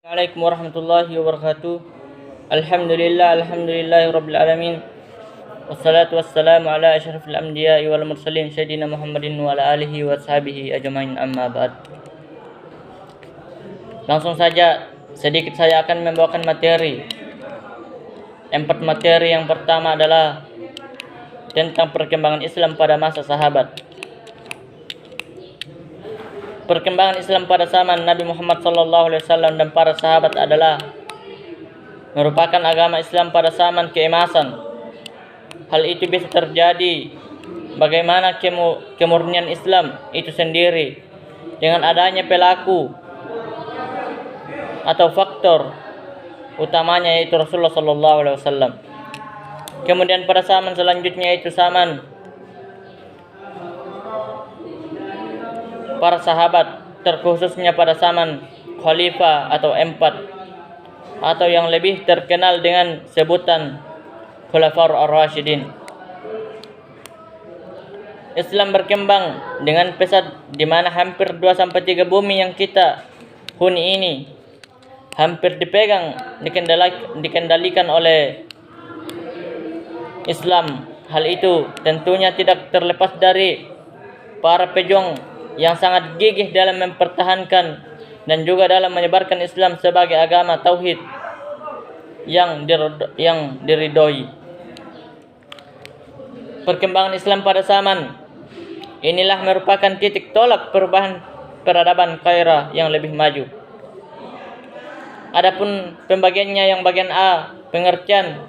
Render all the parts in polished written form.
Assalamualaikum warahmatullahi wabarakatuh. Alhamdulillahi rabbil alamin. Wassalatu wassalamu ala asyrafil anbiya'i wal mursalin sayyidina Muhammadin wa ala alihi wa sahbihi ajmain, amma ba'd. Langsung saja, sedikit saya akan membawakan materi. 4 materi. Yang pertama adalah tentang perkembangan Islam pada masa sahabat. Perkembangan Islam pada zaman Nabi Muhammad SAW dan para sahabat adalah merupakan agama Islam pada zaman keemasan. Hal itu bisa terjadi bagaimana kemurnian Islam itu sendiri dengan adanya pelaku atau faktor utamanya yaitu Rasulullah SAW. Kemudian pada zaman selanjutnya yaitu zaman para sahabat, terkhususnya pada zaman khalifah atau empat, atau yang lebih terkenal dengan sebutan Khulafaur Ar-Rasyidin. Islam berkembang dengan pesat di mana hampir 2/3 bumi yang kita huni ini hampir dikendalikan oleh Islam. Hal itu tentunya tidak terlepas dari para pejuang yang sangat gigih dalam mempertahankan dan juga dalam menyebarkan Islam sebagai agama tauhid yang diridhoi. Perkembangan Islam pada zaman inilah merupakan titik tolak perubahan peradaban Kairah yang lebih maju. Adapun pembagiannya, yang bagian A, pengertian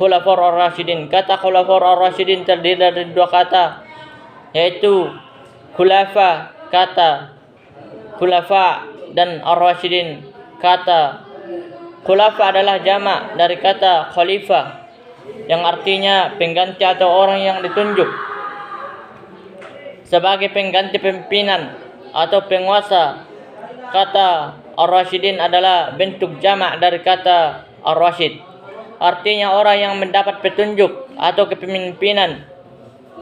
Khulafaur Ar-Rasyidin. Kata Khulafaur Ar-Rasyidin terdiri dari 2 kata, yaitu khulafa, kata khulafa, dan ar-rasyidin, kata khulafa adalah jamak dari kata khalifah yang artinya pengganti atau orang yang ditunjuk sebagai pengganti pimpinan atau penguasa. Kata ar-rasyidin adalah bentuk jamak dari kata ar-rasyid, artinya orang yang mendapat petunjuk atau kepemimpinan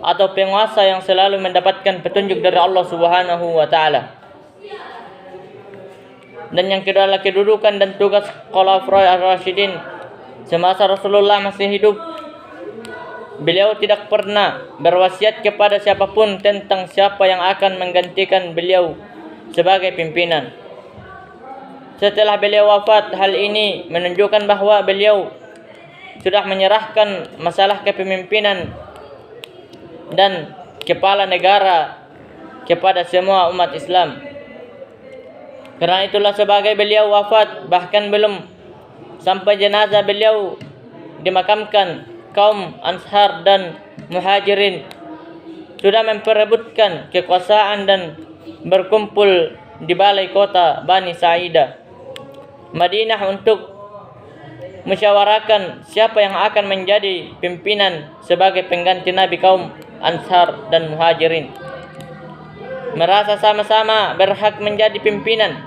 atau penguasa yang selalu mendapatkan petunjuk dari Allah Subhanahu wa taala. Dan yang kedua adalah kedudukan dan tugas Khulafaur Ar-Rasyidin. Semasa Rasulullah masih hidup, beliau tidak pernah berwasiat kepada siapapun tentang siapa yang akan menggantikan beliau sebagai pimpinan. Setelah beliau wafat, hal ini menunjukkan bahwa beliau sudah menyerahkan masalah kepemimpinan dan kepala negara kepada semua umat Islam. Karena itulah sebagai beliau wafat, bahkan belum sampai jenazah beliau dimakamkan, kaum Ansar dan Muhajirin sudah memperebutkan kekuasaan dan berkumpul di balai kota Bani Sa'idah, Madinah, untuk musyawarahkan siapa yang akan menjadi pimpinan sebagai pengganti Nabi. Kaum Ansar dan Muhajirin merasa sama-sama berhak menjadi pimpinan,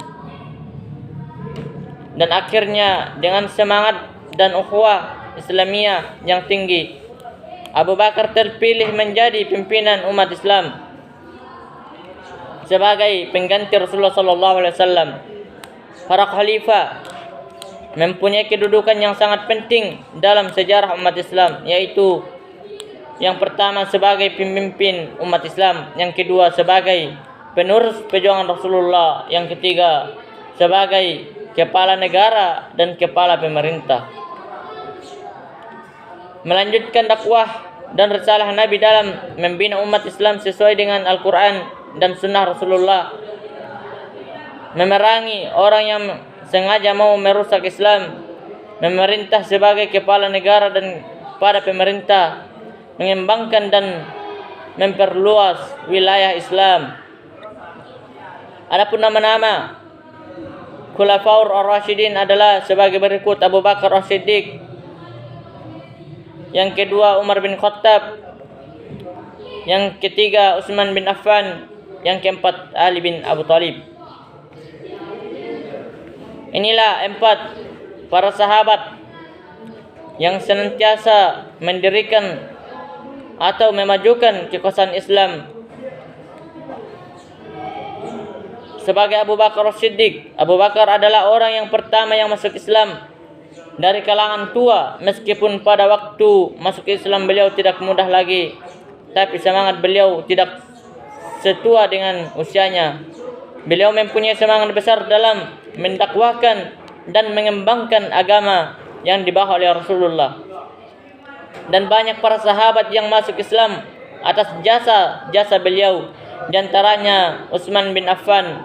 dan akhirnya dengan semangat dan ukhuwah Islamiyah yang tinggi, Abu Bakar terpilih menjadi pimpinan umat Islam sebagai pengganti Rasulullah SAW. Para khalifah mempunyai kedudukan yang sangat penting dalam sejarah umat Islam, yaitu yang pertama sebagai pemimpin umat Islam, yang kedua sebagai penerus perjuangan Rasulullah, yang ketiga sebagai kepala negara dan kepala pemerintah. Melanjutkan dakwah dan risalah Nabi dalam membina umat Islam sesuai dengan Al-Quran dan Sunnah Rasulullah, memerangi orang yang sengaja mau merusak Islam, memerintah sebagai kepala negara dan pada pemerintah, mengembangkan dan memperluas wilayah Islam. Adapun nama-nama Khulafaur Ar-Rasyidin adalah sebagai berikut: Abu Bakar As-Siddiq, yang kedua Umar bin Khattab, yang ketiga Utsman bin Affan, yang keempat Ali bin Abu Thalib. Inilah 4 para sahabat yang senantiasa mendirikan atau memajukan kekuasaan Islam sebagai Abu Bakar As-Siddiq. Abu Bakar adalah orang yang pertama yang masuk Islam dari kalangan tua, meskipun pada waktu masuk Islam beliau tidak mudah lagi, tapi semangat beliau tidak setua dengan usianya. Beliau mempunyai semangat besar dalam mendakwahkan dan mengembangkan agama yang dibawa oleh Rasulullah. Dan banyak para sahabat yang masuk Islam atas jasa beliau, di antaranya Utsman bin Affan,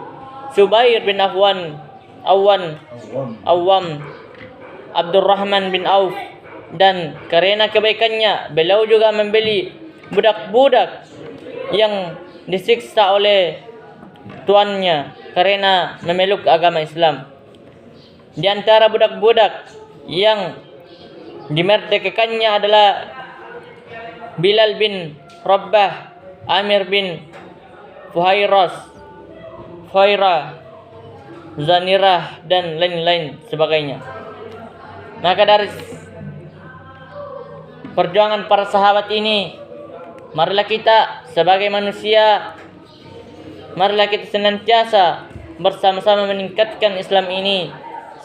Zubair bin Awwam, Abdurrahman bin Auf, dan karena kebaikannya beliau juga membeli budak-budak yang disiksa oleh tuannya karena memeluk agama Islam. Di antara budak-budak yang dimerdekakannya adalah Bilal bin Rabah, Amir bin Fuhairah, Zanirah, dan lain-lain sebagainya. Maka dari perjuangan para sahabat ini, marilah kita sebagai manusia, marilah kita senantiasa bersama-sama meningkatkan Islam ini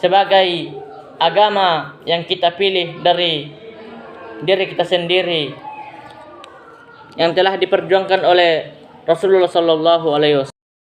sebagai agama yang kita pilih dari diri kita sendiri, yang telah diperjuangkan oleh Rasulullah sallallahu alaihi wasallam.